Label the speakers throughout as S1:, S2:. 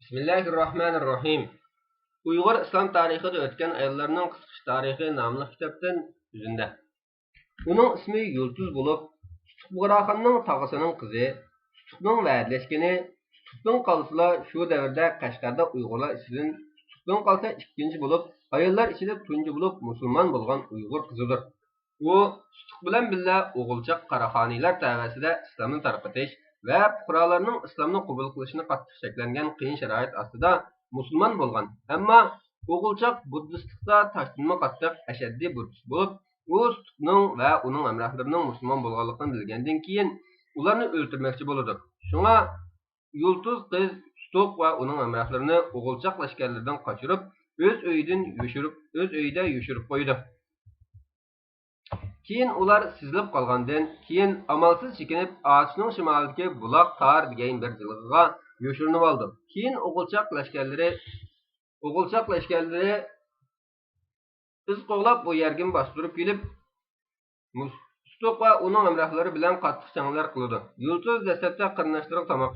S1: Bismillahirrahmanirrahim. Uyg'ur islom tarixida o'tgan ayollarning qisqacha tarixi nomli kitobdan o'zinde. Uning ismi Yulduz bo'lib, Tutuq Buğraxonning tog'asining qizi, Tutuqning va'dalashgani, Tutuqning qolsa shu davrda Qashqarda Uyg'urlar ichidan Tutuqning qolsa ikkinchi bo'lib, ayollar ichida tunji bo'lib musulmon bo'lgan Uyg'ur qizidir. U Tutuq bilan birga o'g'ilchaq Qaraxoniylar tavasida islomni tarqatish ve fuqarolarning islomni qabul qilishini qattiq cheklangan qiyin sharoit ostida musulmon bo'lgan. Ammo o'g'ilchaq buddistlikda tashdinma qattiq ashaddiy buddist bo'lib, u Tutuqning va uning hamrohlarining musulmon bo'lganligini bilgandan keyin ularni o'ldirmoqchi bo'ladi. Shunga Yulduz qiz Tutuq va uning hamrohlarini o'g'ilchaq lashkarlardan qochirib, o'z uyida yushirib qo'ydi. Keyin ular sizlib qolgandan keyin amalsiz chekinib ağaçning shimolidagi buloq tar degan bir jilg'iga yoshirinib oldi. Keyin o'g'ilchaq lashkarlari iz qo'g'lab bu yerga bostirib kelib, Tutuq va uning hamrohlari bilan qattiq janglar qildi. Yulduz dastlabda qarindoshlariga tomoq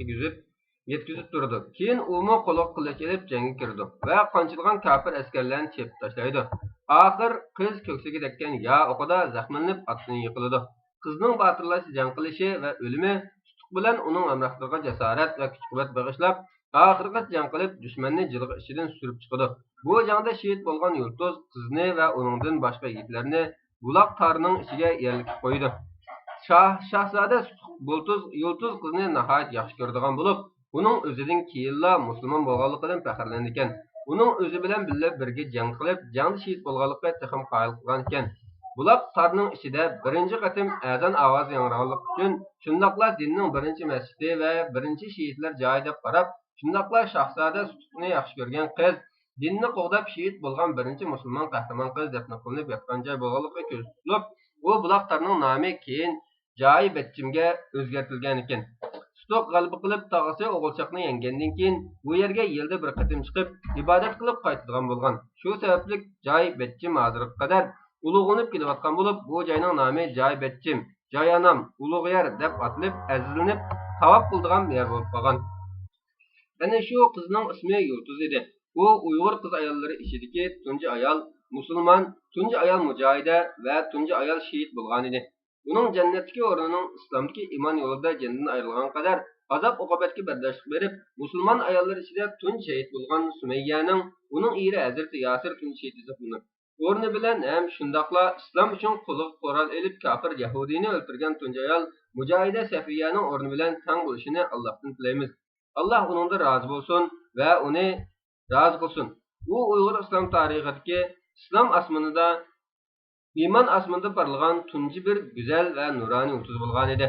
S1: yetkazib turdi. Keyin umo qo'liq qilich olib jangga kirdi va qanchilgan kafir askarlarni chepib tashlaydi. Axir qiz ko'ksiga tekkan ya o'qida zaxmlanib atdan yiqiladi. Qizning batırlashi jang qilishi va o'limi Tutuq bilan uning hamrohlariga jasorat va kuch-quvvat bag'ishlab, oxirgi jang qilib dushmanni jilg'i ichidan surib chiqadi. Bu jangda shahid bo'lgan Yulduz qizni va uningdan boshqa yigitlarni buloq tarining ichiga yerlikib qo'ydi. Shahzoda Yulduz qizni nihoyat yaxshi ko'radigan bo'lib, uning o'zidan keyinla musulmon bo'lganligidan faxrlanar ekan. Uning o'zi bilan birga jang qilib, jangda shahid bo'lganlikka taxim qoyil qilgan ekan. Buloq tarining ichida birinchi qatim azon ovozi yangraganlik uchun shundaqla dinning birinchi masjidi va birinchi shahidlar joyi deb qarab, shundaqla shahzoda Tutuqni yaxshi ko'rgan qiz, dinni qo'g'dab shahid bo'lgan birinchi musulmon qahramon qiz deb qilinib yotgan joy bo'lganligi ko'z tutilib, u buloq tarining nomi keyin joyi Betchimga o'zgartirilgan ekan. Tutuq g'alaba qilib tog'asi o'g'ilchaqni yengandan keyin bu yerga yilda bir qatim chiqib ibodat qilib qaytadigan bo'lgan. Shu sababli joy Betchim hozirga qadar ulug'lanib kelayotgan bo'lib, bu joyning nomi joy Betchim, joyanam, ulug' yer deb atalib, azizlanib tavob qiladigan yer bo'lib qolgan. Ana shu qizning ismi Yulduz edi. U Uyg'ur qiz ayollari ichidagi tunji ayol musulmon, tunji ayol mujohida va tunji ayol shahid bo'lgan edi. Uning jannatdagi o'rnining islomdagi iymon yo'lida jandan ayrilgan qadar azob-uqubatga bardoshlik berib, musulmon ayollar ichida tunji shahid bo'lgan Sumayyaning uning eri Hazrat Yasir tunji shahid hisoblanib, o'rni bilan ham shundaqla islom uchun qo'liga qurol elib kafir yahudiyni o'ldirgan tunji ayol mujohida Safiyaning o'rni bilan teng bo'lishini Allohdan tilaymiz. Allah uningdan rozi bo'lsin va uni razı qilsin. U Uyg'ur islom tarixidagi islom osmonida iymon osmonida parlagan tunji bir go'zal va nuroniy yulduz bo'lgan edi.